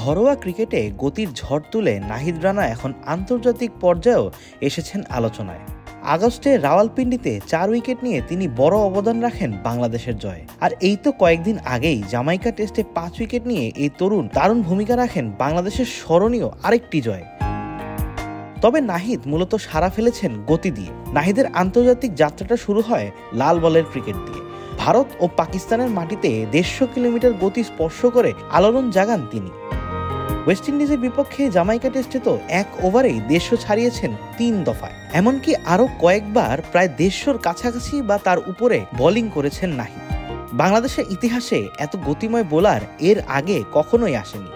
ঘরোয়া ক্রিকেটে গতির ঝড় তুলে নাহিদ রানা এখন আন্তর্জাতিক পর্যায়েও এসেছেন আলোচনায়। আগস্টে রাওয়ালপিন্ডিতে 4 উইকেট নিয়ে তিনি বড় অবদান রাখেন বাংলাদেশের জয়ে। আর এই তো কয়েকদিন আগেই জামাইকা টেস্টে 5 উইকেট নিয়ে এই তরুণ দারুণ ভূমিকা রাখেন বাংলাদেশের স্মরণীয় আরেকটি জয়ে। তবে নাহিদ মূলত সাড়া ফেলেছেন গতি দিয়ে। নাহিদের আন্তর্জাতিক যাত্রাটা শুরু হয় লাল বলের ক্রিকেট দিয়ে। ভারত ও পাকিস্তানের মাটিতে 150 কিলোমিটার গতি স্পর্শ করে আলোড়ন জাগান তিনি। ওয়েস্ট ইন্ডিজের বিপক্ষে জামাইকা টেস্টে তো 1 ওভারেই 150 ছাড়িয়েছেন 3 দফায়। এমনকি আরও কয়েকবার প্রায় 150-র কাছাকাছি বা তার উপরে বোলিং করেছেন নাহিদ। বাংলাদেশের ইতিহাসে এত গতিময় বোলার এর আগে কখনোই আসেনি।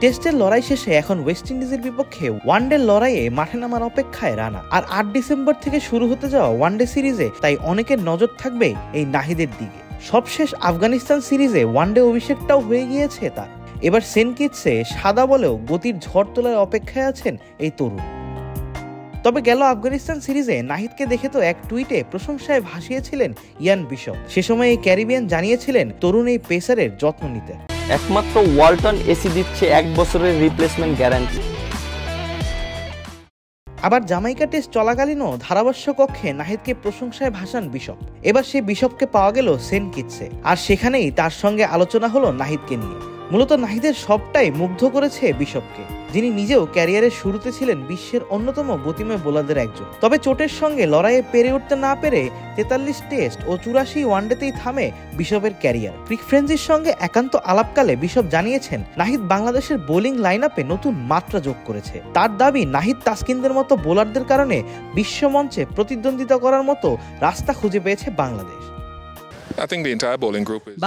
টেস্টের লড়াই শেষে এখন ওয়েস্ট ইন্ডিজের বিপক্ষে ওয়ানডে লড়াইয়ে মাঠে নামার অপেক্ষায় রানা। আর 8 ডিসেম্বর থেকে শুরু হতে যাওয়া ওয়ানডে সিরিজে তাই অনেকের নজর থাকবে এই নাহিদের দিকে। সবশেষ আফগানিস্তান সিরিজে ওয়ানডে অভিষেকটাও হয়ে গিয়েছে তার। এবার সেন্ট কিটসে সাদা বলেও গতির ঝড় তোলার অপেক্ষায় আছেন এই তরুণ। তবে গেল আফগানিস্তান সিরিজে নাহিদকে দেখে তো এক টুইটে প্রশংসায় ভাসিয়েছিলেন ইয়ান বিশপ। সে সময় এই ক্যারিবিয়ান জানিয়েছিলেন তরুণ এই পেসারের যত্ন নিতে। একমাত্র ওয়ালটন এসি দিচ্ছে 1 বছরের রিপ্লেসমেন্ট গ্যারান্টি। আবার জামাইকা টেস্ট চলাকালীনও ধারাভাষ্য কক্ষে নাহিদকে প্রশংসায় ভাসান বিশপ। এবার সেই বিশপকে পাওয়া গেল সেন্ট কিটসে, আর সেখানেই তার সঙ্গে আলোচনা হলো নাহিদকে নিয়ে। মূলত নাহিদের সবটাই মুগ্ধ করেছে বিশপকে, যিনি নিজেও ক্যারিয়ারের শুরুতে ছিলেন বিশ্বের অন্যতম গতিময় বোলারদের একজন। তবে চোটের সঙ্গে লড়াইয়ে পেরে উঠতে না পেরে 43 টেস্ট ও 84 ওয়ানডেতেই থামে বিশপের ক্যারিয়ার। ক্রিক ফ্রেন্ডজির সঙ্গে একান্ত আলাপকালে বিশপ জানিয়েছেন নাহিদ বাংলাদেশের বোলিং লাইন আপে নতুন মাত্রা যোগ করেছে। তার দাবি নাহিদ তাসকিনদের মতো বোলারদের কারণে বিশ্বমঞ্চে প্রতিদ্বন্দ্বিতা করার মতো রাস্তা খুঁজে পেয়েছে বাংলাদেশ।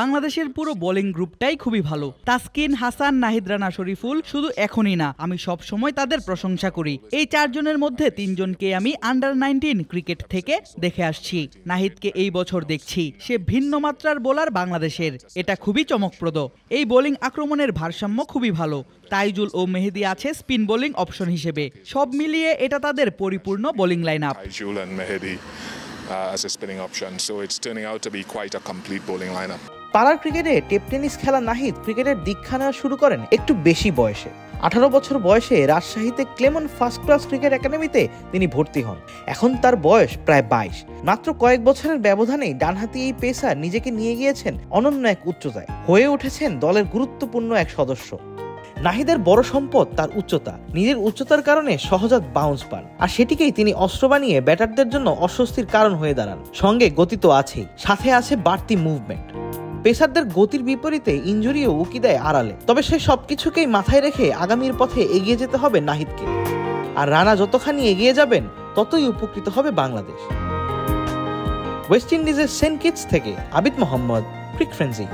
বাংলাদেশের পুরো বোলিং গ্রুপটাই খুবই ভালো। তাসকিন, হাসান, নাহিদ রানা, শরীফুল শুধু এখনই না, আমি সব সময় তাদের প্রশংসা করি। এই 4 জনের মধ্যে 3 জনকে আমি আন্ডার-19 ক্রিকেট থেকে দেখে আসছি। নাহিদকে এই বছর দেখছি, সে ভিন্ন মাত্রার বোলার বাংলাদেশের। এটা খুবই চমকপ্রদ। এই বোলিং আক্রমণের ভারসাম্য খুবই ভালো। তাইজুল ও মেহেদি আছে স্পিন বোলিং অপশন হিসেবে। সব মিলিয়ে এটা তাদের পরিপূর্ণ bowling line up. As a spinning option, so it's turning out to be quite a complete bowling lineup. পাড়ার ক্রিকেটে টেপ টেনিস খেলা নাহিদ ক্রিকেটের দীক্ষা নেওয়া শুরু করেন একটু বেশি বয়সে। 18 বছর বয়সে রাজশাহীতে ক্লেমন ফার্স্ট ক্লাস ক্রিকেট একাডেমিতে তিনি ভর্তি হন। এখন তার বয়স প্রায় 22। মাত্র কয়েক বছরের ব্যবধানেই ডানহাতি এই পেসার নিজেকে নিয়ে গিয়েছেন অনন্য এক উচ্চতায়, হয়ে উঠেছেন দলের গুরুত্বপূর্ণ এক সদস্য। নাহিদের বড় সম্পদ তার উচ্চতা। নিজের উচ্চতার কারণে সহজাত বাউন্স পান, আর সেটিকেই তিনি অস্ত্র বানিয়ে ব্যাটারদের জন্য অস্বস্তির কারণ হয়ে দাঁড়ান। সঙ্গে গতি তো আছেই, সাথে আছে বাড়তি মুভমেন্ট। পেসারদের গতির বিপরীতে ইনজুরিও উকি দেয় আড়ালে। তবে সে সবকিছুকেই মাথায় রেখে আগামীর পথে এগিয়ে যেতে হবে নাহিদকে। আর রানা যতখানি এগিয়ে যাবেন ততই উপকৃত হবে বাংলাদেশ। ওয়েস্ট ইন্ডিজের সেন্ট কিটস থেকে আবিদ মোহাম্মদ, ক্রিক ফ্রেন্ডজি।